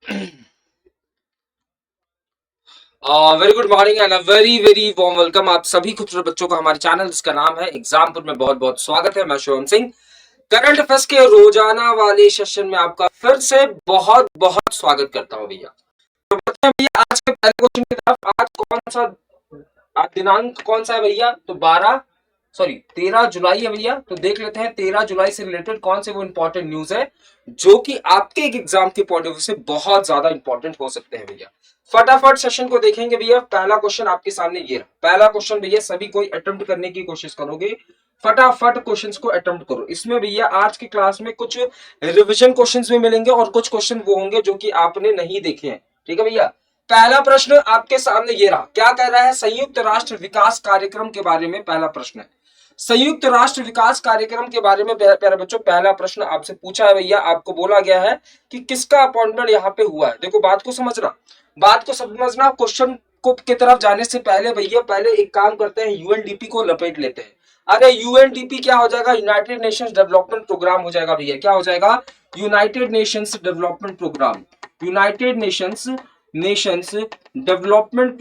Very good morning and a very very warm welcome आप सभी खूबसूरत बच्चों का हमारे चैनल जिसका नाम है एग्जामपुर में बहुत बहुत स्वागत है। मैं शुभम सिंह करंट अफेयर्स के रोजाना वाले सेशन में आपका फिर से बहुत बहुत स्वागत करता हूं भैया। तो बढ़ते हैं भैया आज के पहले क्वेश्चन की तरफ। आज कौन सा आज दिनांक कौन सा है भैया? तो 13 जुलाई है भैया। तो देख लेते हैं 13 जुलाई से रिलेटेड कौन से वो इंपॉर्टेंट न्यूज है जो कि आपके एक एग्जाम के पॉइंट ऑफ व्यू से बहुत ज्यादा इंपॉर्टेंट हो सकते हैं भैया। फटाफट सेशन को देखेंगे भैया। पहला क्वेश्चन आपके सामने ये रहा। पहला क्वेश्चन भैया सभी कोई अटेम्प्ट करने की कोशिश करोगे, फटाफट क्वेश्चंस को अटेम्प्ट करो। इसमें भैया आज की क्लास में कुछ रिवीजन क्वेश्चंस भी मिलेंगे और कुछ क्वेश्चन वो होंगे जो कि आपने नहीं देखे हैं। ठीक है भैया। पहला प्रश्न आपके सामने ये रहा। क्या कह रहा है? संयुक्त राष्ट्र विकास कार्यक्रम के बारे में पहला प्रश्न है। संयुक्त राष्ट्र विकास कार्यक्रम के बारे में प्यारे बच्चों पहला प्रश्न आपसे पूछा है भैया। आपको बोला गया है कि किसका अपॉइंटमेंट यहाँ पे हुआ है। देखो बात को समझना, क्वेश्चन को की तरफ जाने से पहले भैया पहले एक काम करते हैं, यूएनडीपी को लपेट लेते हैं। अरे यूएनडीपी क्या हो जाएगा? यूनाइटेड नेशंस डेवलपमेंट प्रोग्राम हो जाएगा भैया। क्या हो जाएगा? United Nations Development Programme. United Nations Development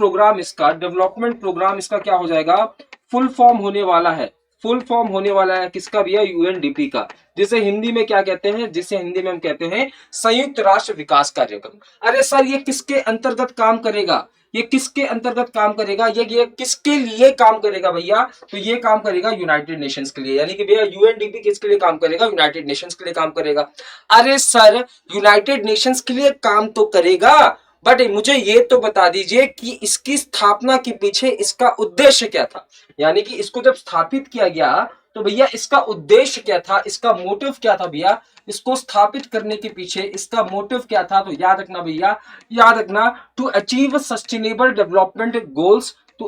Programme इसका क्या हो जाएगा? फुल फॉर्म होने वाला है। फुल फॉर्म होने वाला है किसका भैया? यूएनडीपी का। जिसे हिंदी में क्या कहते हैं? जिसे हिंदी में हम कहते हैं संयुक्त राष्ट्र विकास कार्यक्रम। अरे सर ये किसके अंतर्गत काम करेगा? ये किसके अंतर्गत काम करेगा? ये किसके लिए काम करेगा भैया? तो ये काम करेगा यूनाइटेड नेशंस के लिए। यानी कि भैया यूएनडीपी किसके लिए काम करेगा? यूनाइटेड नेशंस के लिए काम करेगा। अरे सर यूनाइटेड नेशंस के लिए काम तो करेगा, बट मुझे ये तो बता दीजिए कि इसकी स्थापना के पीछे इसका उद्देश्य क्या था। यानी कि इसको जब स्थापित किया गया तो भैया इसका उद्देश्य क्या था, इसका मोटिव क्या था भैया? इसको स्थापित करने के पीछे इसका मोटिव क्या था? तो याद रखना भैया, याद रखना, to achieve sustainable development goals, to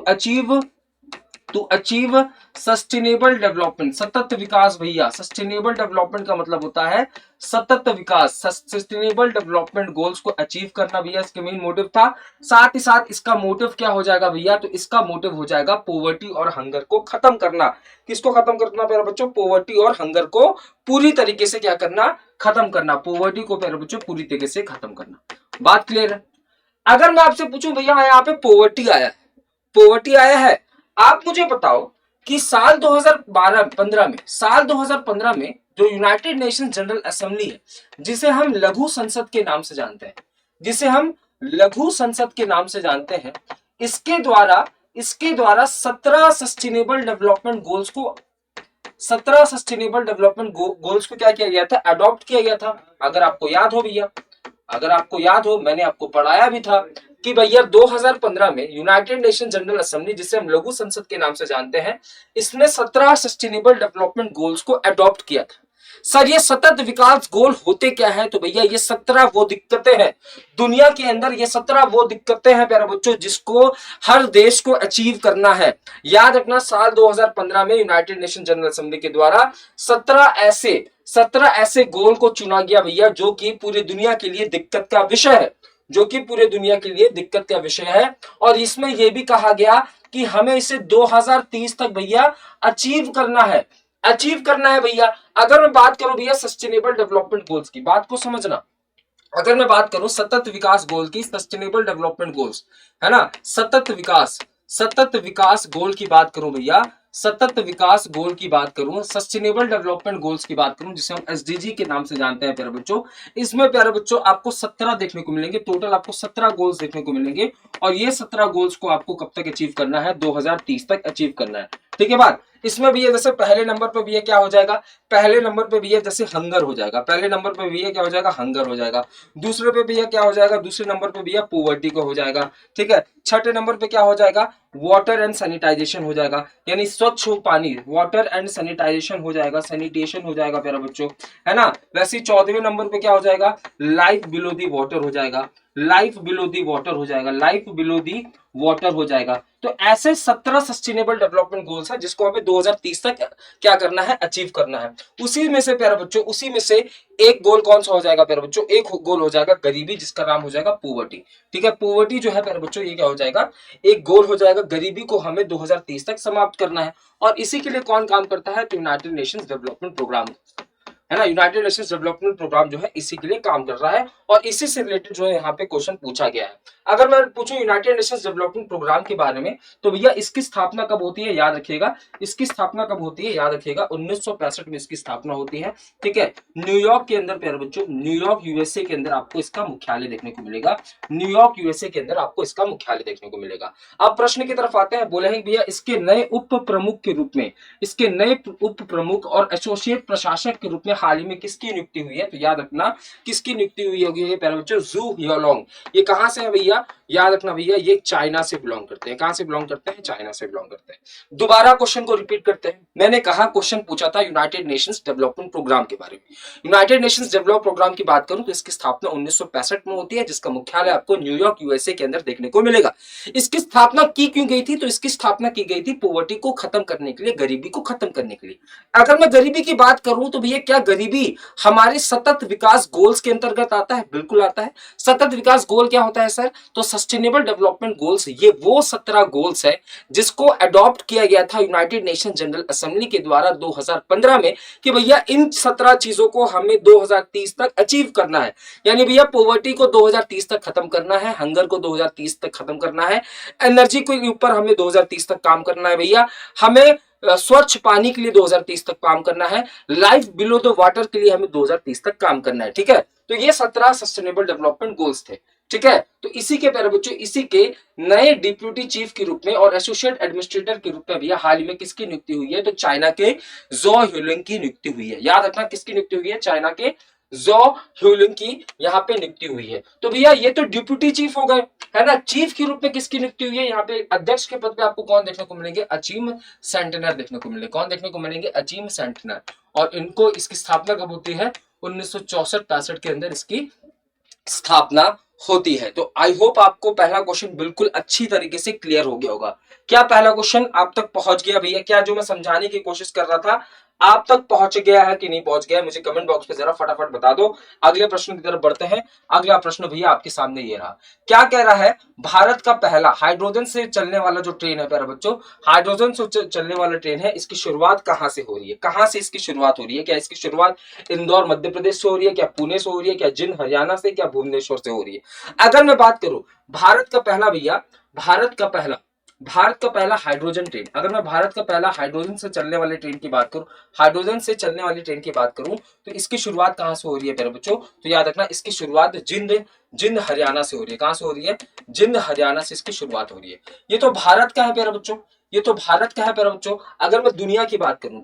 achieve sustainable development, सतत विकास भैया। सस्टेनेबल डेवलपमेंट का मतलब होता है सतत विकास। सस्टेनेबल डेवलपमेंट गोल्स को अचीव करना भैया इसके मेन मोटिव था। साथ ही साथ इसका मोटिव क्या हो जाएगा भैया? तो इसका मोटिव हो जाएगा पॉवर्टी और हंगर को खत्म करना। किसको खत्म करना प्यारे बच्चों? पॉवर्टी और हंगर को पूरी तरीके से क्या करना? खत्म करना। पॉवर्टी को प्यारे बच्चों पूरी तरीके से खत्म करना। बात क्लियर है? अगर मैं आपसे पूछूं भैया यहाँ पे पॉवर्टी आया है, आप मुझे बताओ कि साल 2015 में जो यूनाइटेड नेशन जनरल असेंबली है, जिसे हम लघु संसद के नाम से जानते हैं, इसके द्वारा 17 सस्टेनेबल डेवलपमेंट गोल्स को क्या किया गया था? अडॉप्ट किया गया था। अगर आपको याद हो भैया, मैंने आपको पढ़ाया भी था कि भैया 2015 में यूनाइटेड नेशन जनरल असेंबली, जिसे हम लघु संसद के नाम से जानते हैं, इसने 17 सस्टेनेबल डेवलपमेंट गोल्स को अडॉप्ट किया था। सर ये सतत विकास गोल होते क्या है? तो भैया ये 17 वो दिक्कतें हैं दुनिया के अंदर, ये 17 वो दिक्कतें हैं प्यारे बच्चों जिसको हर देश को अचीव करना है। याद रखना साल 2015 में यूनाइटेड नेशन जनरल असेंबली के द्वारा 17 ऐसे गोल को चुना गया भैया जो कि पूरी दुनिया के लिए दिक्कत का विषय है। और इसमें यह भी कहा गया कि हमें इसे 2030 तक भैया अचीव करना है भैया। अगर मैं बात करूं भैया सस्टेनेबल डेवलपमेंट गोल्स की, बात को समझना, अगर मैं बात करूं सतत विकास गोल की, सस्टेनेबल डेवलपमेंट गोल्स है ना, सतत विकास गोल की बात करूं भैया, सस्टेनेबल डेवलपमेंट गोल्स की बात करूं, जिसे हम एसडीजी के नाम से जानते हैं प्यारे बच्चों, इसमें प्यारे बच्चों आपको 17 देखने को मिलेंगे। टोटल आपको 17 गोल्स देखने को मिलेंगे और ये 17 गोल्स को आपको कब तक अचीव करना है? 2030 तक अचीव करना है। ठीक है बात। इसमें भी जैसे पहले नंबर पे भी क्या हो जाएगा? पहले नंबर पे भी जैसे हंगर हो जाएगा। हंगर हो जाएगा। दूसरे पे भी क्या हो जाएगा? दूसरे नंबर पे भी पॉवर्टी को हो जाएगा। ठीक है। छठे नंबर पे क्या हो जाएगा? वाटर एंड सैनिटाइजेशन हो जाएगा, यानी स्वच्छ पानी, वाटर एंड सैनिटाइजेशन हो जाएगा, सैनिटेशन हो जाएगा प्यारे बच्चों, है ना। वैसे 14वें नंबर पे क्या हो जाएगा? लाइफ बिलो दी वाटर हो जाएगा। तो ऐसे 17 सस्टेनेबल डेवलपमेंट गोल्स है जिसको हमें 2030 तक क्या करना है? अचीव करना है। उसी में से प्यारे बच्चों एक गोल कौन सा हो जाएगा प्यारे बच्चों? एक गोल हो जाएगा गरीबी, जिसका नाम हो जाएगा पॉवर्टी। ठीक है। पॉवर्टी जो है प्यारे बच्चों ये क्या हो जाएगा? एक गोल हो जाएगा। गरीबी को हमें 2030 तक समाप्त करना है। और इसी के लिए कौन काम करता है? तो यूनाइटेड नेशंस डेवलपमेंट प्रोग्राम है ना। यूनाइटेड नेशंस डेवलपमेंट प्रोग्राम जो है इसी के लिए काम कर रहा है और इसी से रिलेटेड जो है यहाँ पे क्वेश्चन पूछा गया है। अगर मैं पूछूं यूनाइटेड नेशंस डेवलपमेंट प्रोग्राम के बारे में, तो भैया इसकी स्थापना कब होती है याद रखिएगा, इसकी स्थापना कब होती है याद रखिएगा, 1965 में इसकी स्थापना होती है। ठीक है, न्यूयॉर्क के अंदर प्यारे बच्चों, न्यूयॉर्क यूएसए के अंदर आपको इसका मुख्यालय देखने को मिलेगा। न्यूयॉर्क यूएसए के अंदर आपको इसका मुख्यालय देखने को मिलेगा। अब प्रश्न की तरफ आते हैं, बोले हैं भैया इसके नए उप प्रमुख के रूप में, इसके नए उप प्रमुख और एसोसिएट प्रशासक के रूप में हाल ही में किसकी नियुक्ति हुई है, तो याद रखना किसकी नियुक्ति हुई होगी प्यारे बच्चों, जू हियोलोंग। ये कहां से है भैया, याद रखना भैया ये चाइना से बिलोंग करते हैं। कहां से बिलोंग करते हैं, चाइना से बिलोंग करते हैं। दोबारा क्वेश्चन को रिपीट करते हैं। मैंने कहा क्वेश्चन पूछा था यूनाइटेड नेशंस डेवलपमेंट प्रोग्राम के बारे में। यूनाइटेड नेशंस डेवलपमेंट प्रोग्राम की बात करूं तो इसकी स्थापना 1965 में होती है, जिसका मुख्यालय आपको न्यूयॉर्क यूएसए के अंदर देखने को मिलेगा। इसकी स्थापना की क्यों गई थी, तो इसकी स्थापना की गई थी पॉवर्टी को खत्म करने के लिए, गरीबी को खत्म करने के लिए। अगर मैं गरीबी की बात करूं तो भैया क्या गरीबी हमारे सतत विकास गोल्स के अंतर्गत आता है, बिल्कुल आता है। सतत विकास गोल क्या होता है सर, तो सस्टेनेबल डेवलपमेंट गोल्स, ये वो 17 गोल्स है जिसको अडॉप्ट किया गया था यूनाइटेड नेशन जनरल असेंबली के द्वारा 2015 में, कि भैया इन 17 चीजों को हमें 2030 तक अचीव करना है। यानी भैया पॉवर्टी को 2030 तक खत्म करना है, हंगर को 2030 तक खत्म करना है, एनर्जी के ऊपर हमें 2030 तक काम करना है भैया, हमें स्वच्छ पानी के लिए 2030 तक काम करना है, लाइफ बिलो द वाटर के लिए हमें 2030 तक काम करना है। ठीक है, तो ये 17 सस्टेनेबल डेवलपमेंट गोल्स थे। ठीक है, तो इसी के प्यारे बच्चों, इसी के नए डिप्यूटी चीफ के रूप में और एसोसिएट एडमिनिस्ट्रेटर के रूप में भैया हाल ही में किसकी नियुक्ति हुई है, तो चाइना के जो ह्यूलिंग की नियुक्ति हुई है। याद रखना किसकी नियुक्ति हुई है, चाइना के जो ह्यूलिंग की यहाँ पे नियुक्ति हुई है। तो भैया ये तो डिप्यूटी चीफ हो गए, है ना। चीफ के रूप में किसकी नियुक्ति हुई है, यहाँ पे अध्यक्ष के पद पे आपको कौन देखने को मिलेंगे, अचीम सेंटनर देखने को मिलेंगे। कौन देखने को मिलेंगे, अचीम सेंटनर। और इनको, इसकी स्थापना कब होती है, 1964-65 के अंदर इसकी स्थापना होती है। तो आई होप आपको पहला क्वेश्चन बिल्कुल अच्छी तरीके से क्लियर हो गया होगा। क्या पहला क्वेश्चन आप तक पहुंच गया भैया, क्या जो मैं समझाने की कोशिश कर रहा था आप तक पहुंच गया है कि नहीं पहुंच गया है, मुझे कमेंट बॉक्स पे जरा फटाफट बता दो। अगले प्रश्न की तरफ बढ़ते हैं। अगला प्रश्न भैया आपके सामने ये रहा, क्या कह रहा है, भारत का पहला हाइड्रोजन से चलने वाला जो ट्रेन है प्यारे बच्चों, हाइड्रोजन से चलने वाला ट्रेन है, इसकी शुरुआत कहां से हो रही है, कहां से इसकी शुरुआत हो रही है, क्या इसकी शुरुआत इंदौर मध्य प्रदेश से हो रही है, क्या पुणे से हो रही है, क्या जिंद हरियाणा से, क्या भुवनेश्वर से हो रही है। अगर मैं बात करूं भारत का पहला भैया, भारत का पहला हाइड्रोजन ट्रेन, अगर मैं भारत का पहला हाइड्रोजन से चलने वाले ट्रेन की बात करूं, हाइड्रोजन से चलने वाली ट्रेन की बात करूं, तो इसकी शुरुआत कहां से हो रही है प्यारे बच्चों, तो याद रखना इसकी शुरुआत जिंद हरियाणा से हो रही है। कहां से हो रही है, जिंद हरियाणा से इसकी शुरुआत हो रही है। ये तो भारत का है प्यारे बच्चों, ये तो भारत का है प्यारे बच्चों। अगर मैं दुनिया की बात करूं,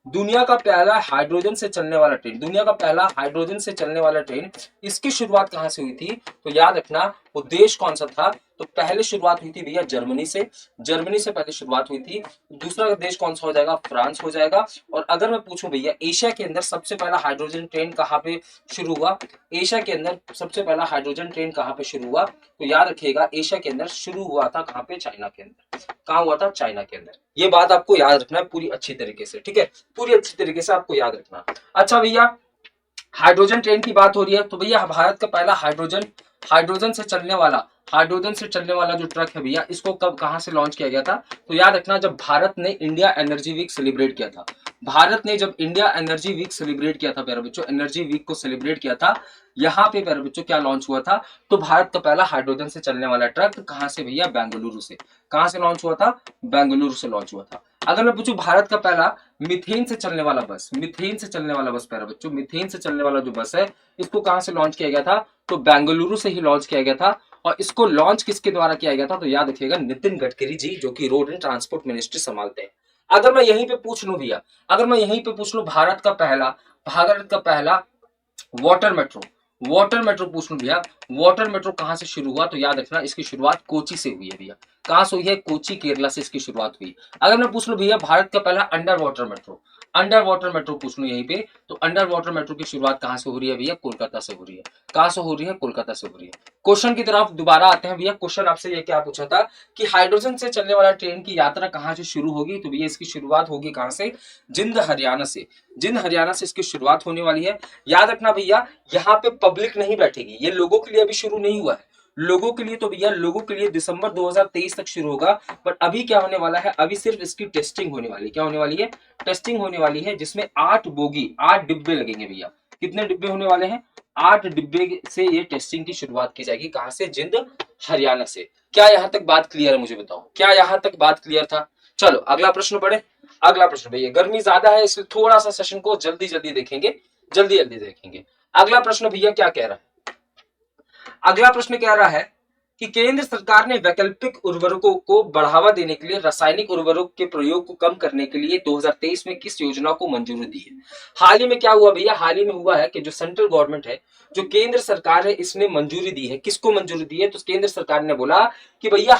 दुनिया का पहला हाइड्रोजन से चलने वाला ट्रेन, दुनिया का पहला हाइड्रोजन से चलने वाला ट्रेन, इसकी शुरुआत कहां से हुई थी, तो याद रखना वो देश कौन सा था, तो पहले शुरुआत हुई थी भैया जर्मनी से पहले शुरुआत हुई थी। दूसरा देश कौन सा हो जाएगा, फ्रांस हो जाएगा। और अगर मैं पूछूं भैया एशिया के अंदर सबसे पहला हाइड्रोजन ट्रेन कहां पे शुरू हुआ, एशिया के अंदर सबसे पहला हाइड्रोजन ट्रेन कहां पे शुरू हुआ, तो याद रखिएगा एशिया के अंदर शुरू हुआ था कहां पे, चाइना के अंदर। कहां हुआ था, चाइना के अंदर। ये बात आपको याद रखना है पूरी अच्छी तरीके से, ठीक है, पूरी अच्छी तरीके से आपको याद रखना। अच्छा भैया हाइड्रोजन ट्रेन की बात हो रही है, तो भैया भारत का पहला हाइड्रोजन से चलने वाला जो ट्रक है भैया, इसको कब कहां से लॉन्च किया गया था, तो याद रखना जब भारत ने इंडिया एनर्जी वीक सेलिब्रेट किया था। भारत ने जब इंडिया एनर्जी वीक सेलिब्रेट किया था प्यारे बच्चों, एनर्जी वीक को सेलिब्रेट किया था, यहाँ पे प्यारे बच्चों क्या लॉन्च हुआ था, तो भारत का पहला हाइड्रोजन से चलने वाला ट्रक कहां से भैया, बेंगलुरु से। कहां से लॉन्च हुआ था, बेंगलुरु से लॉन्च हुआ था। अगर मैं पूछूं भारत का पहला मीथेन से चलने वाला बस प्यारे बच्चों, मीथेन से चलने वाला जो बस है, इसको कहां से लॉन्च किया गया था, तो बेंगलुरु से ही लॉन्च किया गया था। और इसको लॉन्च किसके द्वारा किया गया था, तो याद रखिएगा नितिन गडकरी जी, जो कि रोड एंड ट्रांसपोर्ट मिनिस्ट्री संभालते हैं। अगर मैं यहीं पे पूछ लूं भैया, भारत का पहला वाटर मेट्रो पूछ लूं भैया, वाटर मेट्रो कहां से शुरू हुआ, तो याद रखना इसकी शुरुआत कोची से हुई है भैया। कहां से हुई है, कोची केरला से इसकी शुरुआत हुई। अगर मैं पूछ लूं भैया भारत का पहला अंडर वाटर मेट्रो पूछ लूं यहीं पे, तो अंडर वाटर मेट्रो की शुरुआत कहां से हो रही है भैया, कोलकाता से हो रही है। कहां से हो रही है, कोलकाता से हो रही है। क्वेश्चन की तरफ दोबारा आते हैं भैया। क्वेश्चन आपसे ये क्या पूछा था कि हाइड्रोजन से चलने वाला ट्रेन की यात्रा कहां से शुरू होगी, तो भैया इसकी शुरुआत होगी कहां से, जिंद हरियाणा से इसकी शुरुआत होने वाली है। याद रखना भैया यहाँ पे पब्लिक नहीं बैठेगी, ये लोगों के लिए अभी शुरू नहीं हुआ है, लोगों के लिए तो भैया लोगों के लिए दिसंबर 2023 तक शुरू होगा। बट अभी क्या होने वाला है, अभी सिर्फ इसकी टेस्टिंग होने वाली है। क्या होने वाली है? टेस्टिंग होने वाली है, जिसमें 8 बोगी 8 डिब्बे लगेंगे भैया। कितने डिब्बे होने वाले हैं? 8 डिब्बे से ये टेस्टिंग की शुरुआत की जाएगी। कहां से? जिंद हरियाणा से। क्या यहां तक बात क्लियर है? मुझे बताओ, क्या यहां तक बात क्लियर था? चलो अगला प्रश्न पढ़े। अगला प्रश्न भैया, गर्मी ज्यादा है इसलिए थोड़ा सा सेशन को जल्दी जल्दी देखेंगे, जल्दी जल्दी देखेंगे। अगला प्रश्न भैया क्या कह रहा है? अगला प्रश्न कह रहा है कि केंद्र सरकार ने वैकल्पिक उर्वरकों को बढ़ावा देने के लिए रासायनिक उर्वरक के प्रयोग को कम करने के लिए 2023 में किस योजना को मंजूरी दी है? हाल ही में क्या हुआ भैया? हाल ही में हुआ है कि जो सेंट्रल गवर्नमेंट है, जो केंद्र सरकार है, इसने मंजूरी दी है। किसको मंजूरी दी है? तो केंद्र सरकार ने बोला कि भैया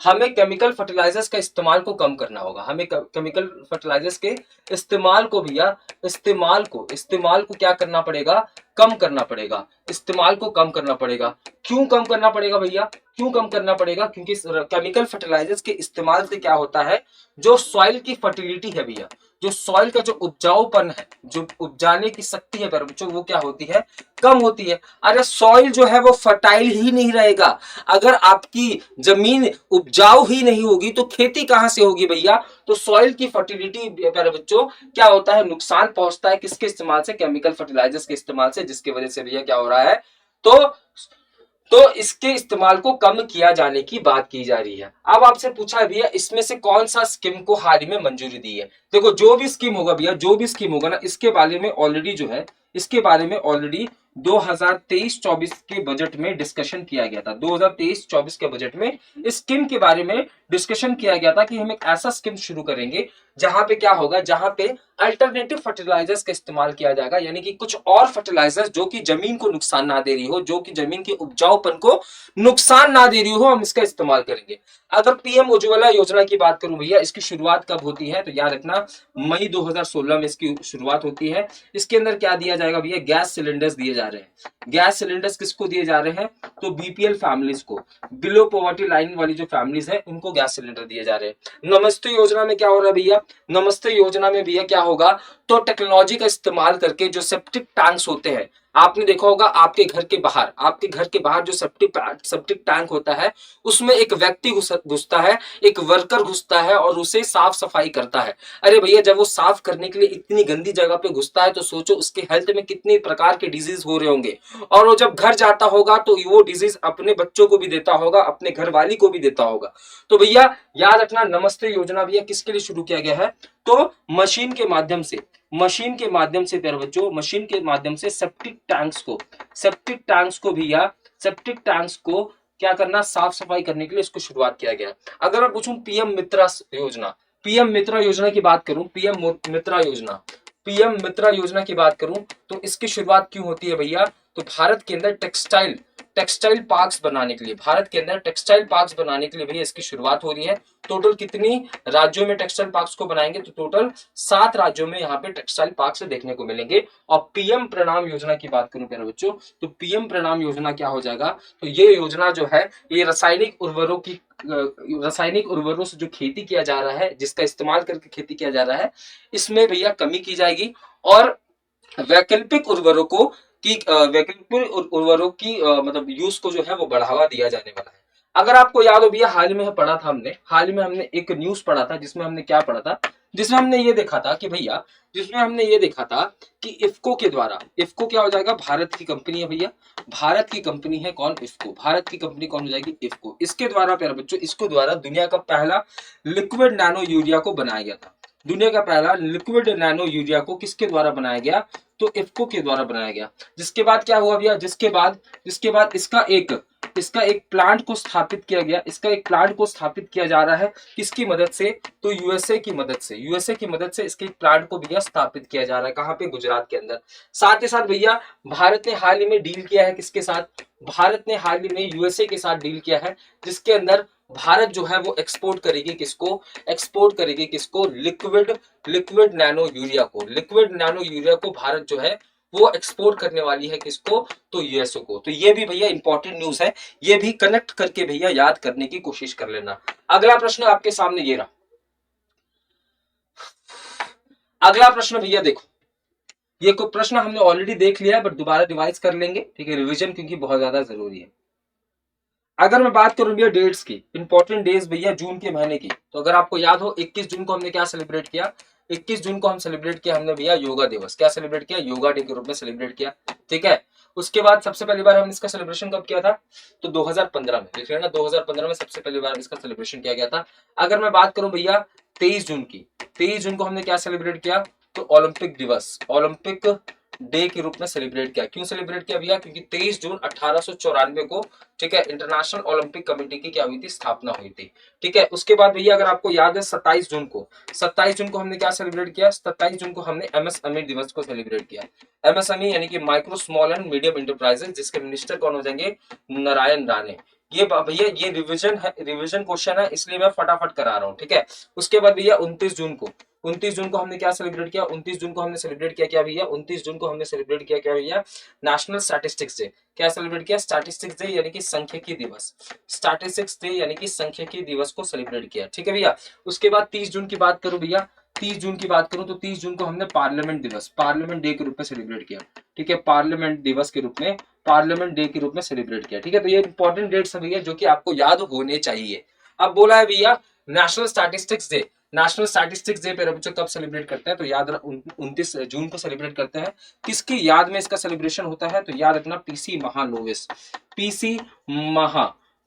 हमें केमिकल फर्टिलाइजर्स का इस्तेमाल को कम करना होगा। हमें केमिकल फर्टिलाइजर्स के इस्तेमाल को भैया इस्तेमाल को क्या करना पड़ेगा? कम करना पड़ेगा। इस्तेमाल को कम करना पड़ेगा। क्यों कम करना पड़ेगा भैया? क्यों कम करना पड़ेगा? क्योंकि केमिकल फर्टिलाइजर्स के इस्तेमाल से क्या होता है, जो सॉइल की फर्टिलिटी है भैया, जो सॉइल का जो उपजाऊपन है, जो उपजाने की शक्ति है बच्चों, वो क्या होती है? कम होती है। अरे सॉइल जो है वो फर्टाइल ही नहीं रहेगा। अगर आपकी जमीन उपजाऊ ही नहीं होगी तो खेती कहां से होगी भैया? तो सॉइल की फर्टिलिटी प्यारे बच्चों क्या होता है? नुकसान पहुंचता है। किसके इस्तेमाल से? केमिकल फर्टिलाइजर्स के इस्तेमाल से, जिसकी वजह से भैया क्या हो रहा है? तो इसके इस्तेमाल को कम किया जाने की बात की जा रही है। अब आपसे पूछा है भैया इसमें से कौन सा स्कीम को हाल ही में मंजूरी दी है? देखो जो भी स्कीम होगा भैया, जो भी स्कीम होगा ना, इसके बारे में ऑलरेडी जो है, इसके बारे में ऑलरेडी 2023-24 के बजट में डिस्कशन किया गया था। 2023-24 के बजट में इस स्कीम के बारे में डिस्कशन किया गया था कि हम एक ऐसा स्कीम शुरू करेंगे जहां पे क्या होगा, जहां पे अल्टरनेटिव फर्टिलाइजर्स का इस्तेमाल किया जाएगा। यानी कि कुछ और फर्टिलाइजर्स जो कि जमीन को नुकसान ना दे रही हो, जो कि जमीन के उपजाऊपन को नुकसान ना दे रही हो, हम इसका इस्तेमाल करेंगे। अगर पीएम उज्ज्वला योजना की बात करूं भैया, इसकी शुरुआत कब होती है? तो याद रखना मई 2016 में इसकी शुरुआत होती है। इसके अंदर क्या दिया जाएगा भैया? गैस सिलेंडर्स दिए जा रहे हैं। गैस सिलेंडर्स किसको दिए जा रहे हैं? तो बीपीएल फैमिलीज को, बिलो पॉवर्टी लाइन वाली जो फैमिलीज है, उनको गैस सिलेंडर दिए जा रहे हैं। नमस्ते योजना में क्या हो रहा है भैया? नमस्ते योजना में भैया क्या होगा? तो टेक्नोलॉजी का इस्तेमाल करके जो सेप्टिक टैंक्स होते हैं, आपने देखा होगा आपके घर के बाहर जो सेप्टिक टैंक होता है, उसमें एक व्यक्ति घुसता है, एक वर्कर घुसता है और उसे साफ सफाई करता है। अरे भैया जब वो साफ करने के लिए इतनी गंदी जगह पे घुसता है तो सोचो उसके हेल्थ में कितने प्रकार के डिजीज हो रहे होंगे। और वो जब घर जाता होगा तो वो डिजीज अपने बच्चों को भी देता होगा, अपने घर वाली को भी देता होगा। तो भैया याद रखना नमस्ते योजना भैया किसके लिए शुरू किया गया है? तो मशीन के माध्यम से प्यारे बच्चों, मशीन के माध्यम से सेप्टिक टैंक्स को क्या करना? साफ सफाई करने के लिए इसको शुरुआत किया गया। अगर मैं पूछूं पीएम मित्रा योजना की बात करूं, पीएम मित्रा योजना की बात करूं तो इसकी शुरुआत क्यों होती है भैया? तो भारत के अंदर टेक्सटाइल पार्क्स बनाने के लिए भैया इसकी शुरुआत हो रही है। टोटल कितनी राज्यों में टेक्सटाइल पार्क्स को बनाएंगे? तो टोटल 7 राज्यों में यहाँ पे टेक्सटाइल पार्क्स देखने को मिलेंगे। और पीएम प्रणाम योजना की बात करूं प्यारे बच्चों, तो पीएम प्रणाम योजना क्या हो जाएगा? तो ये योजना जो है, ये रासायनिक उर्वरों से जो खेती किया जा रहा है, जिसका इस्तेमाल करके खेती किया जा रहा है, इसमें भैया कमी की जाएगी और वैकल्पिक उर्वरकों की मतलब यूज को जो है वो बढ़ावा दिया जाने वाला है। अगर आपको याद हो भैया हाल ही में हमने एक न्यूज पढ़ा था, जिसमें हमने क्या पढ़ा था? जिसमें हमने ये देखा था कि इफ्को क्या हो जाएगा? भारत की कंपनी है भैया, भारत की कंपनी है कौन? इफ्को। भारत की कंपनी कौन हो जाएगी? इफ्को। इसके द्वारा प्यारे बच्चों, इसको द्वारा दुनिया का पहला लिक्विड नैनो यूरिया को बनाया गया था। दुनिया का पहला लिक्विड नैनो यूरिया को किसके द्वारा बनाया गया? तो इफ्को के द्वारा बनाया गया। जिसके बाद क्या हुआ भैया? जिसके बाद इसका एक प्लांट को स्थापित किया गया। इसका एक प्लांट को स्थापित किया जा रहा है किसकी मदद से? तो यूएसए की मदद से इसके प्लांट को भैया स्थापित किया जा रहा है। कहां पे? गुजरात के अंदर। साथ ही साथ भैया भारत ने हाल ही में डील किया है किसके साथ? भारत ने हाल ही में यूएसए के साथ डील किया है, जिसके अंदर भारत जो है वो एक्सपोर्ट करेगी किसको? लिक्विड नैनो यूरिया को भारत जो है वो एक्सपोर्ट करने वाली है किसको? तो यूएसए को। तो ये भी भैया इंपॉर्टेंट न्यूज है, ये भी कनेक्ट करके भैया याद करने की कोशिश कर लेना। अगला प्रश्न आपके सामने ये रहा। अगला प्रश्न भैया देखो, ये को प्रश्न हमने ऑलरेडी देख लिया है बट दोबारा रिवाइज कर लेंगे, ठीक है? रिवीजन क्योंकि बहुत ज्यादा जरूरी है। अगर मैं बात करूं भैया डेट्स की, इंपॉर्टेंट डेज भैया जून के महीने की, तो अगर आपको याद हो 21 जून को हमने क्या सेलिब्रेट किया, 21 जून को हम सेलिब्रेट किया हमने भैया योगा दिवस। क्या सेलिब्रेट किया? योगा डे के रूप में सेलिब्रेट किया। ठीक है, उसके बाद सबसे पहली बार हमने इसका सेलिब्रेशन कब किया था? तो 2015 में, लिख लेना 2015 में सबसे पहली बार इसका सेलिब्रेशन किया गया था। अगर मैं बात करूं भैया 23 जून की, 23 जून को हमने क्या सेलिब्रेट किया? तो ओलंपिक दिवस, ओलंपिक डे के रूप में सेलिब्रेट किया। क्यों सेलिब्रेट किया भैया? क्योंकि 23 जून 1894 को, ठीक है, इंटरनेशनल ओलंपिक कमेटी की क्या हुई थी? स्थापना हुई थी। ठीक है, उसके बाद भैया अगर आपको याद है 27 जून को, 27 जून को हमने क्या सेलिब्रेट किया? 27 जून को हमने एमएसएमई दिवस को सेलिब्रेट किया। एमएसएमई यानी कि micro small and medium enterprises, जिसके मिनिस्टर कौन हो जाएंगे? नारायण राणे। ये भैया ये रिवीजन है, रिवीजन क्वेश्चन है, इसलिए मैं फटाफट करा रहा हूँ। ठीक है, उसके बाद भैया 29 जून को, 29 जून को हमने क्या सेलिब्रेट किया? 29 जून को हमने सेलिब्रेट किया क्या भैया? 29 जून को हमने सेलिब्रेट किया क्या भैया? National statistics day. क्या सेलिब्रेट किया? स्टैटिस्टिक्स डे यानी कि सांख्यिकी दिवस, स्टैटिस्टिक्स डे यानी कि सांख्यिकी दिवस को सेलिब्रेट किया। ठीक है भैया, उसके बाद 30 जून की बात करूं भैया, 30 जून की बात करूं तो 30 जून को हमने पार्लियामेंट दिवस, पार्लियामेंट डे के रूप में सेलिब्रेट किया। ठीक है, पार्लियामेंट दिवस के रूप में, पार्लियामेंट डे के रूप में सेलिब्रेट किया। ठीक है, तो ये इंपॉर्टेंट डेट्स है भैया जो कि आपको याद होने चाहिए। अब बोला है भैया national statistics day, national statistics day पे बच्चों कब सेलिब्रेट करते हैं? तो याद रख 29 जून को सेलिब्रेट करते हैं। किसकी याद में इसका सेलिब्रेशन होता है? तो याद रखना पीसी महालोविस, पीसी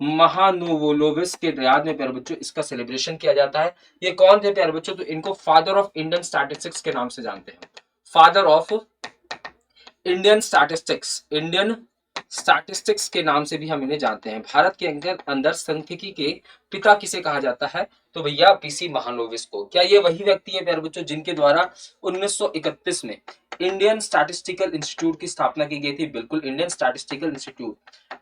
महानुवोलोविस के याद में प्यारे बच्चों इसका सेलिब्रेशन किया जाता है। ये कौन थे प्यारे बच्चों? तो इनको फादर ऑफ इंडियन स्टैटिस्टिक्स के नाम से जानते हैं, father of Indian statistics, Indian statistics के नाम से भी हम इन्हें जानते हैं। भारत के अंदर सांख्यिकी के पिता किसे कहा जाता है? तो भैया पीसी महालोविस को। क्या ये वही व्यक्ति है प्यारे बच्चों जिनके द्वारा 1931 में इंडियन स्टैटिस्टिकल इंस्टीट्यूट की स्थापना की गई थी? बिल्कुल, Indian statistical institute,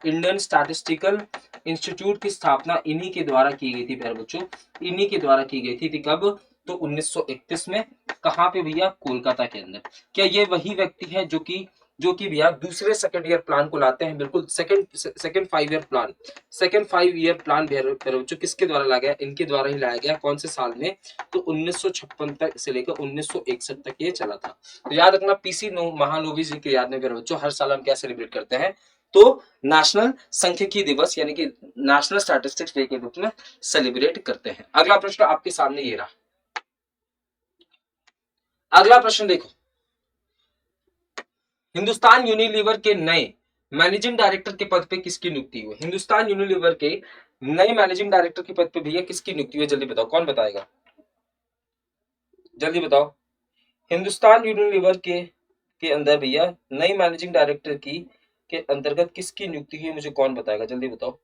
Indian statistical institute की स्थापना इन्हीं के द्वारा की गई थी प्यारे बच्चों, इन्हीं के द्वारा की गई थी। कब? तो 1931 में। कहां पे भैया? कोलकाता के अंदर। क्या ये वही व्यक्ति है जो कि भैया दूसरे सेकंड ईयर प्लान को लाते हैं? बिल्कुल, second 5 year plan, second 5 year plan जो किसके द्वारा लाया गया? इनके द्वारा ही लाया गया। कौन से साल में? तो 1956 तक से लेकर 1961 तक ये चला था। तो याद रखना पीसी महालोविस जी के याद में बच्चों हर साल हम क्या सेलिब्रेट करते हैं? तो नेशनल सांख्यिकी दिवस यानी कि नेशनल स्टैटिस्टिक्स डे के रूप में सेलिब्रेट करते हैं। अगला प्रश्न आपके सामने ये रहा। अगला प्रश्न देखो, हिंदुस्तान यूनिलीवर के नए मैनेजिंग डायरेक्टर के पद पे किसकी नियुक्ति हुई? हिंदुस्तान यूनिलीवर के नए मैनेजिंग डायरेक्टर के पद पे भैया किसकी नियुक्ति हुई? जल्दी बताओ, कौन बताएगा? जल्दी बताओ। हिंदुस्तान यूनिलीवर के अंदर भैया नई मैनेजिंग डायरेक्टर की के अंतर्गत किसकी नियुक्ति हुई? मुझे कौन बताएगा? जल्दी बताओ।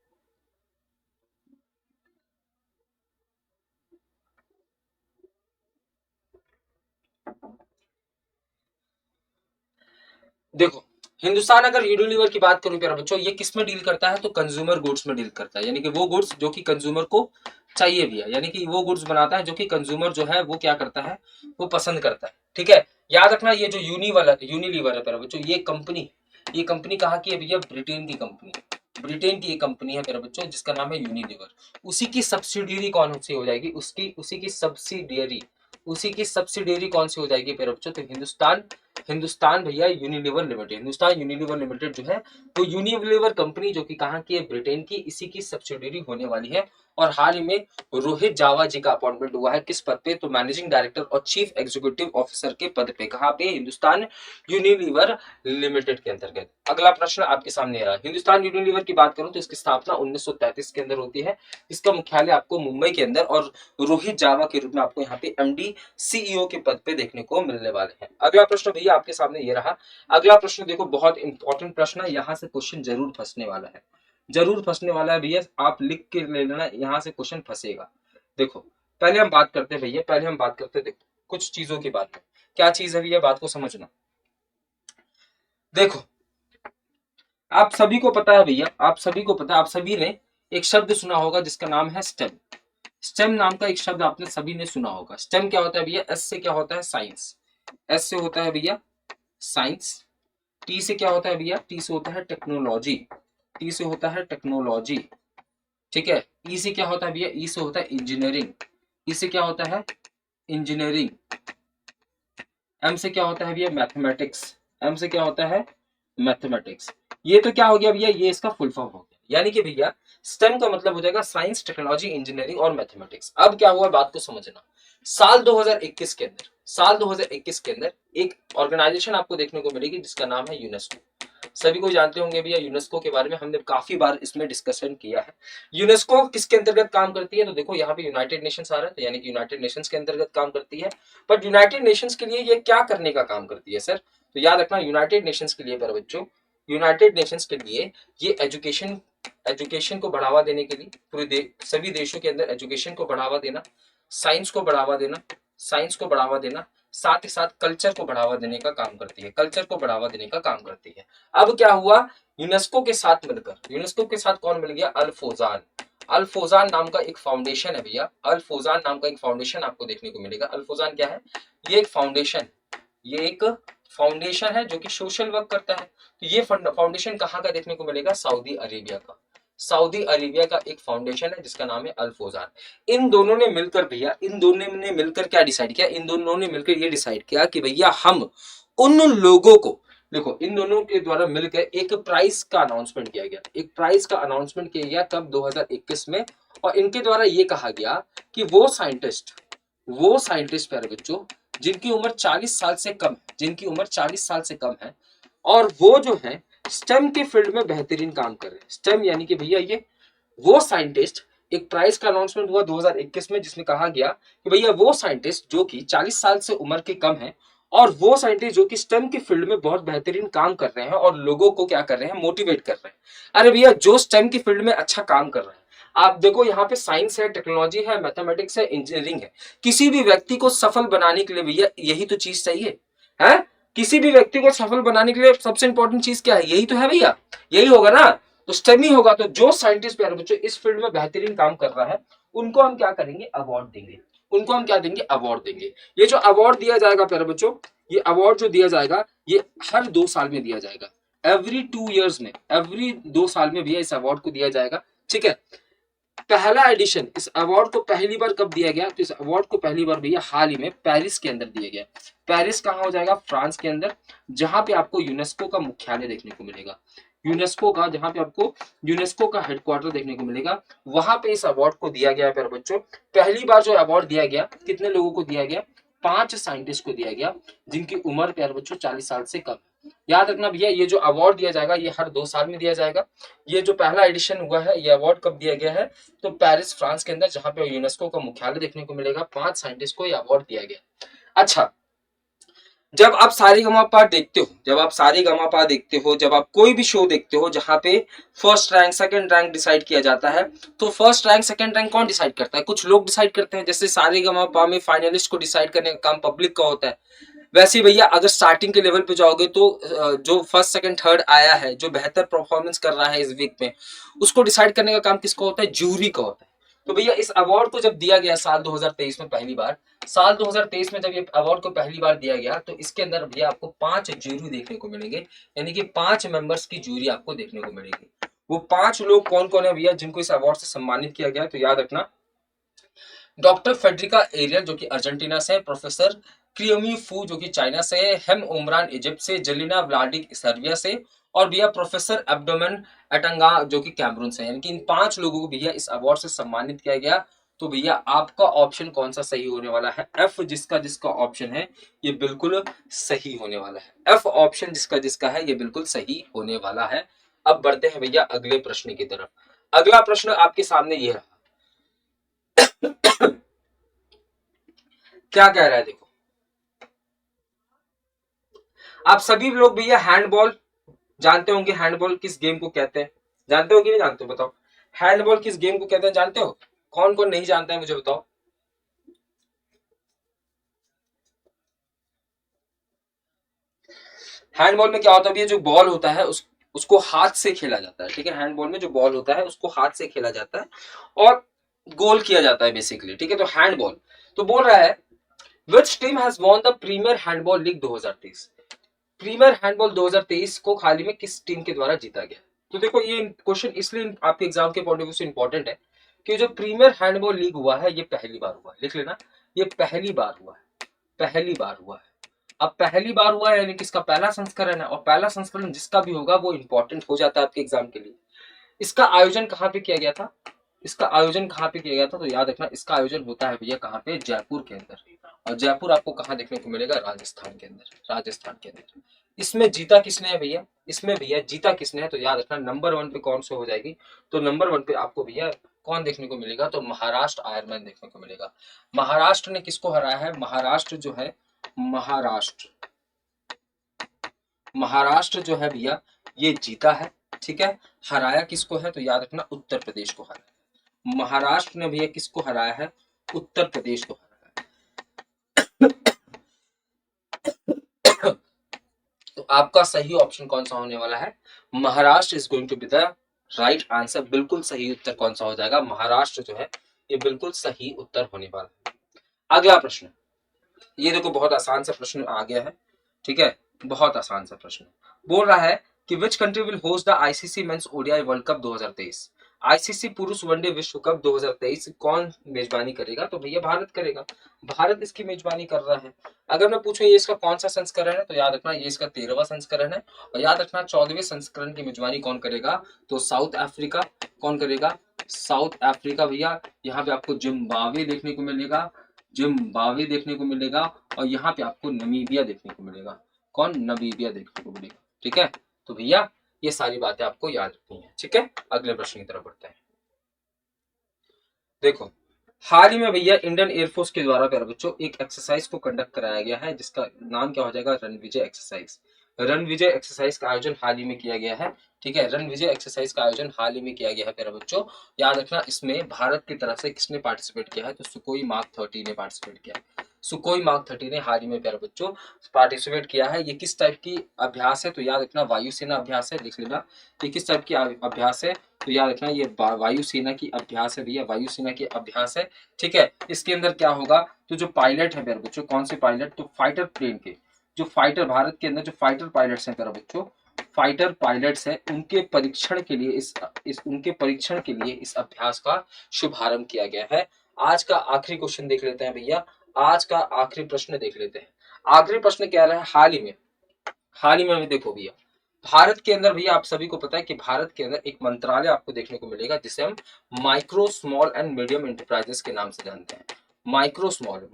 देखो, हिंदुस्तान अगर यूनिलीवर की बात करूं प्यारे बच्चों, ये किस में डील करता है? तो कंज्यूमर गुड्स में डील करता है, यानी कि वो गुड्स जो कि कंज्यूमर को चाहिए भी है, यानी कि वो गुड्स बनाता है जो कि कंज्यूमर जो है वो क्या करता है? वो पसंद करता है। ठीक है, याद रखना ये जो यूनिलीवर है प्यारे बच्चों, ये कंपनी कहाँ की है भैया? ब्रिटेन की कंपनी, ब्रिटेन की एक कंपनी है प्यारे बच्चों जिसका नाम है यूनिलीवर। उसी की सब्सिडियरी कौन सी हो जाएगी? उसी की सब्सिडियरी कौन सी हो जाएगी प्यारे बच्चों? तो हिंदुस्तान भैया Unilever limited, Hindustan Unilever limited जो है वो यूनिलीवर कंपनी जो कि कहाँ की है? ब्रिटेन की, इसी की सब्सिडियरी होने वाली है। और हाल ही में रोहित जावा जी का अपॉइंटमेंट हुआ है किस पद पे? तो मैनेजिंग डायरेक्टर और चीफ एग्जीक्यूटिव ऑफिसर के पद पे। कहाँ पे? हिंदुस्तान यूनिलीवर लिमिटेड के अंतर्गत। अगला प्रश्न आपके सामने रहा, हिंदुस्तान यूनिलीवर की बात करूं तो इसकी स्थापना 1933 के अंदर होती है। इसका मुख्यालय आपको मुंबई के अंदर और रोहित जावा के रूप में आपको यहाँ पे एमडी सीईओ के पद पे देखने को मिलने वाले हैं। अगला प्रश्न भैया आपके सामने ये रहा। अगला प्रश्न देखो, बहुत इंपॉर्टेंट प्रश्न है, यहाँ से क्वेश्चन जरूर फंसने वाला है, जरूर फंसने वाला है भैया, आप लिख के ले लेना, यहाँ से क्वेश्चन फंसेगा। देखो, पहले हम बात करते हैं भैया, पहले हम बात करते हैं देखो कुछ चीजों की बात में। क्या चीज है भैया? बात को समझना। देखो, आप सभी को पता है भैया, आप सभी को पता है, आप सभी ने एक शब्द सुना होगा जिसका नाम है स्टेम। स्टेम नाम का एक शब्द आपने सभी ने सुना होगा। स्टेम क्या होता है भैया? एस से क्या होता है? साइंस, एस से होता है भैया साइंस। टी से क्या होता है भैया? टी से होता है टेक्नोलॉजी, टी से होता है टेक्नोलॉजी। ठीक है, ई से क्या होता है भैया? ई से होता है इंजीनियरिंग, ई से क्या होता है? इंजीनियरिंग। एम से क्या होता है भैया? मैथमेटिक्स, एम से क्या होता है? मैथमेटिक्स। ये तो क्या हो गया भैया? ये इसका फुल फॉर्म हो गया। यानी कि भैया स्टेम का मतलब हो जाएगा साइंस, टेक्नोलॉजी, इंजीनियरिंग और मैथमेटिक्स। अब क्या हुआ बात को समझना, साल 2021 के अंदर, साल 2021 के अंदर एक ऑर्गेनाइजेशन आपको देखने को मिलेगी जिसका नाम है यूनेस्को। सभी को जानते होंगे भैया यूनेस्को के बारे में, हमने काफी बार इसमें डिस्कशन किया है। यूनेस्को किसके अंतर्गत काम करती है, तो देखो यहाँ पे यूनाइटेड नेशंस आ रहा है, तो यानी कि यूनाइटेड नेशंस के अंतर्गत काम करती है। बट यूनाइटेड नेशंस के लिए ये क्या करने का काम करती है सर, तो याद रखना यूनाइटेड नेशंस के लिए पर बच्चों, यूनाइटेड नेशंस के लिए ये एजुकेशन को बढ़ावा देने के लिए सभी देशों के अंदर एजुकेशन को बढ़ावा देना, साइंस को बढ़ावा देना, साइंस को बढ़ावा देना, साथ ही साथ कल्चर को बढ़ावा देने का काम करती है, कल्चर को बढ़ावा देने का काम करती है। अब क्या हुआ, यूनेस्को के साथ मिलकर, यूनेस्को के साथ कौन मिल गया, अल्फोजान। अल्फोजान नाम का एक फाउंडेशन है भैया, अल्फोजान नाम का एक फाउंडेशन आपको देखने को मिलेगा। अल्फोजान क्या है, ये एक फाउंडेशन, ये एक फाउंडेशन है जो कि सोशल वर्क करता है। तो ये फाउंडेशन कहाँ का देखने को मिलेगा, सऊदी अरेबिया का, सऊदी अरेबिया का एक फाउंडेशन है जिसका नाम है अल्फोजान। इन दोनों ने मिलकर भैया, इन दोनों ने मिलकर क्या डिसाइड किया, इन दोनों ने मिलकर ये डिसाइड किया कि भैया हम उन लोगों को, देखो इन दोनों के द्वारा मिलकर एक प्राइस का अनाउंसमेंट किया गया, एक प्राइस का अनाउंसमेंट किया गया कब, 2021 में। और इनके द्वारा ये कहा गया कि वो साइंटिस्ट प्यारे बच्चों जिनकी उम्र 40 साल से कम है, जिनकी उम्र 40 साल से कम है, और वो जो है स्टेम के फील्ड में बेहतरीन काम कर रहे हैं। स्टेम यानी कि भैया ये वो साइंटिस्ट, एक प्राइज का अनाउंसमेंट हुआ 2021 में जिसमें कहा गया कि भैया वो साइंटिस्ट जो कि 40 साल से उम्र के कम है, और वो साइंटिस्ट जो कि स्टेम के फील्ड में बहुत बेहतरीन काम कर रहे हैं और लोगों को क्या कर रहे हैं, मोटिवेट कर रहे हैं। अरे भैया जो स्टेम की फील्ड में अच्छा काम कर रहे हैं, आप देखो यहाँ पे साइंस है, टेक्नोलॉजी है, मैथमेटिक्स है, इंजीनियरिंग है, किसी भी व्यक्ति को सफल बनाने के लिए भैया यही तो चीज चाहिए है। किसी भी व्यक्ति को सफल बनाने के लिए सबसे इंपॉर्टेंट चीज क्या है, यही तो है भैया, यही होगा ना, तो स्टेम ही होगा। तो जो साइंटिस्ट प्यारे बच्चों इस फील्ड में बेहतरीन काम कर रहा है, उनको हम क्या करेंगे, अवार्ड देंगे, उनको हम क्या देंगे, अवार्ड देंगे। ये जो अवार्ड दिया जाएगा प्यारे बच्चों, ये अवार्ड जो दिया जाएगा ये हर 2 साल में दिया जाएगा, एवरी 2 years में, एवरी 2 साल में भैया इस अवार्ड को दिया जाएगा। ठीक है, पहला एडिशन इस अवार्ड को पहली बार कब दिया गया, तो इस अवार्ड को पहली बार भैया हाल ही में पेरिस के अंदर दिया गया। पेरिस कहाँ हो जाएगा, फ्रांस के अंदर, जहां पे आपको यूनेस्को का मुख्यालय देखने को मिलेगा, यूनेस्को का, जहां पे आपको यूनेस्को का हेडक्वार्टर देखने को मिलेगा, वहां पे इस अवार्ड को दिया गया है बच्चों। पहली बार जो अवार्ड दिया गया, कितने लोगों को दिया गया, 5 साइंटिस्ट को दिया गया जिनकी उम्र प्यारे बच्चों 40 साल से कम। याद रखना भैया ये जो अवार्ड दिया जाएगा ये हर 2 साल में दिया जाएगा। ये जो पहला एडिशन हुआ है ये अवार्ड कब दिया गया है, तो पेरिस फ्रांस के अंदर, जहां पे यूनेस्को का मुख्यालय देखने को मिलेगा, 5 साइंटिस्ट को ये अवार्ड दिया गया। अच्छा, जब आप सारेगामापा देखते हो, जब आप सारेगामापा देखते हो, जब आप कोई भी शो देखते हो जहां पे first rank second rank decide किया जाता है, तो फर्स्ट रैंक सेकंड रैंक कौन डिसाइड करता है, कुछ लोग डिसाइड करते हैं। जैसे सारेगामापा में फाइनलिस्ट को डिसाइड करने का काम पब्लिक का होता है, वैसे ही भैया अगर स्टार्टिंग के लेवल पे जाओगे तो जो फर्स्ट सेकंड थर्ड आया है, जो बेहतर परफॉर्मेंस कर रहा है इस वीक में, उसको डिसाइड करने का काम किसका होता है, जूरी का होता है। तो भैया इस अवार्ड को जब दिया गया साल 2023 में पहली बार, साल 2023 में जब ये अवार्ड को पहली बार दिया गया, तो इसके अंदर भैया आपको 5 जूरी देखने को मिलेंगे, यानी कि 5 मेंबर्स की जूरी आपको देखने को मिलेगी। वो 5 लोग कौन कौन है भैया जिनको इस अवार्ड से सम्मानित किया गया, तो याद रखना, डॉक्टर फेडरिका एरियल जो कि अर्जेंटीना से, प्रोफेसर क्रियोमी फू जो कि चाइना से, हेम उमरान इजिप्ट से, जलीना व्लाडिक सर्बिया से, और भैया प्रोफेसर एब्डोमेन अटंगा जो कि कैमरून से। यानी कि इन 5 लोगों को भैया इस अवार्ड से सम्मानित किया गया। तो भैया आपका ऑप्शन कौन सा सही होने वाला है, एफ जिसका जिसका ऑप्शन है ये बिल्कुल सही होने वाला है। एफ ऑप्शन जिसका जिसका है ये बिल्कुल सही होने वाला है। अब बढ़ते हैं भैया अगले प्रश्न की तरफ। अगला प्रश्न आपके सामने ये रहा, क्या कह रहा है, देखो आप सभी लोग भैया हैंडबॉल जानते होंगे, हैंडबॉल किस गेम को कहते हैं, जानते हो कि नहीं जानते हो, बताओ हैंडबॉल किस गेम को कहते हैं, जानते हो, कौन कौन नहीं जानता है मुझे बताओ। हैंडबॉल में क्या होता है, ये जो बॉल होता है उसको हाथ से खेला जाता है। ठीक है, हैंडबॉल में जो बॉल होता है उसको हाथ से खेला जाता है और गोल किया जाता है बेसिकली। ठीक है, तो हैंडबॉल, तो बोल रहा है which team has won the premier handball league 2023, premier handball 2023 को हाल ही में किस टीम के द्वारा जीता गया। तो देखो ये क्वेश्चन इसलिए आपके एग्जाम के पॉइंट ऑफ व्यू से इंपॉर्टेंट है कि जो प्रीमियर हैंडबॉल लीग हुआ है ये पहली बार हुआ है, लिख लेना, ये पहली बार हुआ है, पहली बार हुआ है। अब पहली बार हुआ है यानी कि इसका पहला संस्करण है, और पहला संस्करण जिसका भी होगा वो इंपॉर्टेंट हो जाता है आपके एग्जाम के लिए। इसका आयोजन कहाँ पे किया गया था? इसका आयोजन कहाँ पे किया गया था? तो याद रखना इसका आयोजन होता है भैया कहाँ पे? जयपुर के अंदर। और जयपुर आपको कहाँ देखने को मिलेगा? राजस्थान के अंदर। राजस्थान के अंदर। इसमें जीता किसने है भैया? इसमें भैया जीता किसने है? तो याद रखना नंबर 1 पे कौन से हो जाएगी? तो नंबर 1 पे आपको भैया कौन देखने को मिलेगा? तो महाराष्ट्र आयरलैंड देखने को मिलेगा। महाराष्ट्र ने किसको हराया है? महाराष्ट्र जो है, महाराष्ट्र जो है भैया ये जीता है, ठीक है। हराया किसको है? तो याद रखना उत्तर प्रदेश को हराया है। महाराष्ट्र ने भैया किसको हराया है? उत्तर प्रदेश को हराया है। तो आपका सही ऑप्शन कौन सा होने वाला है? Maharashtra is going to be the right answer. बिल्कुल सही उत्तर कौन सा हो जाएगा? महाराष्ट्र जो है ये बिल्कुल सही उत्तर होने वाला है। अगला प्रश्न, ये देखो बहुत आसान सा प्रश्न आ गया है, ठीक है, बहुत आसान सा प्रश्न। बोल रहा है कि which country will host the ICC men's ODI world cup 2023? ICC पुरुष वनडे विश्व कप 2023 कौन मेजबानी करेगा? तो भैया भारत करेगा। भारत इसकी मेजबानी कर रहा है। अगर मैं पूछूं ये इसका कौन सा संस्करण है? तो याद रखना ये इसका 13वां संस्करण है। और याद रखना 14वें संस्करण की मेजबानी कौन करेगा? तो साउथ अफ्रीका। कौन करेगा? साउथ अफ्रीका भैया। यहाँ पे आपको जिम्बाब्वे देखने को मिलेगा, जिम्बाब्वे देखने को मिलेगा। और यहाँ पे आपको नमीबिया देखने को मिलेगा। कौन? नमीबिया देखने को मिलेगा, ठीक है। तो भैया ये सारी बातें आपको याद रखनी है, ठीक है। अगले प्रश्न की तरफ बढ़ते हैं। देखो हाल ही में भैया इंडियन एयरफोर्स के द्वारा प्यारे बच्चों एक एक्सरसाइज को कंडक्ट कराया गया है जिसका नाम क्या हो जाएगा? रणविजय एक्सरसाइज। रणविजय एक्सरसाइज का आयोजन हाल ही में किया गया है, ठीक है। रणविजय एक्सरसाइज का आयोजन हाल ही में किया गया है प्यारे बच्चों। याद रखना इसमें भारत की तरफ से किसने पार्टिसिपेट किया है? तो सुकोई मार्क 30 ने पार्टिसिपेट किया है। सुकोई मार्क 30 ने हाल ही में प्यारे बच्चों पार्टिसिपेट किया है। ये किस टाइप की अभ्यास है? तो याद रखना वायुसेना अभ्यास है, लिख लेना। ये किस टाइप की अभ्यास है? तो याद रखना ये वायुसेना की अभ्यास है भैया, वायुसेना की अभ्यास है, ठीक है। इसके अंदर क्या होगा? तो जो पायलट है प्यारे बच्चों, कौन से पायलट? तो फाइटर प्लेन के जो फाइटर, भारत के अंदर जो फाइटर पायलट्स हैं प्यारे बच्चों, फाइटर पायलट्स हैं, उनके परीक्षण के लिए उनके परीक्षण के लिए इस अभ्यास का शुभारंभ किया गया है। आज का आखिरी क्वेश्चन देख लेते हैं भैया, आज का आखिरी प्रश्न देख लेते हैं। आखिरी प्रश्न क्या रहा है? हाल ही में देखो भैया भारत के अंदर भैया आप सभी को पता है कि भारत के अंदर एक मंत्रालय आपको देखने को मिलेगा जिसे हम micro small and medium enterprises के नाम से जानते हैं। Micro small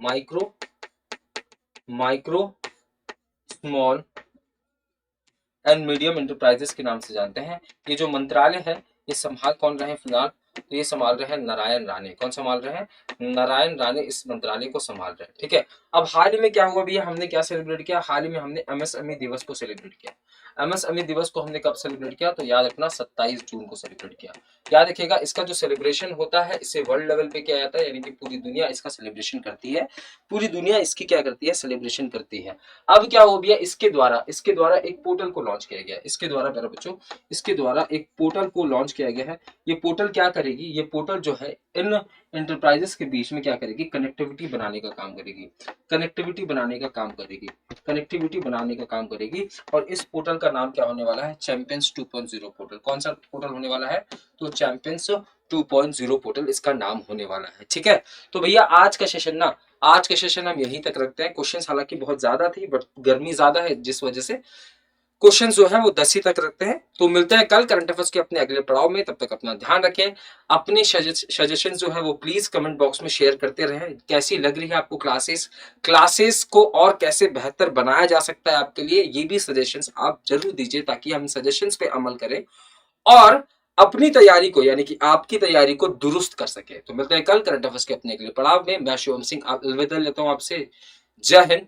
and medium enterprises के नाम से जानते हैं। ये जो मंत्रालय है ये संभाल कौन रहे हैं फिलहाल? तो ये संभाल रहे हैं नारायण राणे। कौन संभाल रहे हैं? नारायण राणे इस मंत्रालय को संभाल रहे हैं, ठीक है। अब हाल ही में क्या हुआ भैया? हमने क्या सेलिब्रेट किया? हाल ही में हमने एमएसएमई दिवस को सेलिब्रेट किया। एमएसएमई दिवस को हमने कब सेलिब्रेट किया? तो याद रखना 27 जून को सेलिब्रेट किया। याद रखिएगा इसका जो सेलिब्रेशन होता है इसे वर्ल्ड लेवल पे किया जाता है, यानी कि पूरी दुनिया इसका सेलिब्रेशन करती है। पूरी दुनिया इसकी क्या करती है? सेलिब्रेशन करती है। अब क्या हो गया? इसके द्वारा एक पोर्टल को लॉन्च किया गया। इसके द्वारा मेरे बच्चों इसके द्वारा एक पोर्टल को लॉन्च किया गया है। ये पोर्टल क्या करेगी? ये पोर्टल जो है इन एंटरप्राइजेस के बीच में क्या करेगी? कनेक्टिविटी बनाने का काम करेगी। कनेक्टिविटी बनाने का काम करेगी। कनेक्टिविटी बनाने का काम करेगी। और इस पोर्टल का नाम क्या होने वाला है? Champions 2.0 portal. कौन सा पोर्टल होने वाला है? तो चैंपियंस 2.0 पोर्टल इसका नाम होने वाला है, ठीक है। तो भैया आज का सेशन हम यहीं तक रखते हैं। क्वेश्चंस हालांकि बहुत ज्यादा थी बट गर्मी ज्यादा है जिस वजह से क्वेश्चन जो है वो 10 ही तक रखते हैं। तो मिलते हैं कल करंट अफेयर्स के अपने अगले पड़ाव में। तब तक अपना ध्यान रखें। अपने सजेशन जो है वो प्लीज कमेंट बॉक्स में शेयर करते रहें। कैसी लग रही है आपको क्लासेस को और कैसे बेहतर बनाया जा सकता है आपके लिए, ये भी सजेशंस आप जरूर दीजिए ताकि हम सजेशंस पे अमल करें और अपनी तैयारी को यानी कि आपकी तैयारी को दुरुस्त कर सके। तो मिलते हैं कल करंट अफेयर्स के अपने अगले पड़ाव में। मैं शिवम सिंह अलविदा लेता हूं आपसे। जय हिंद,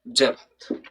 जय भारत।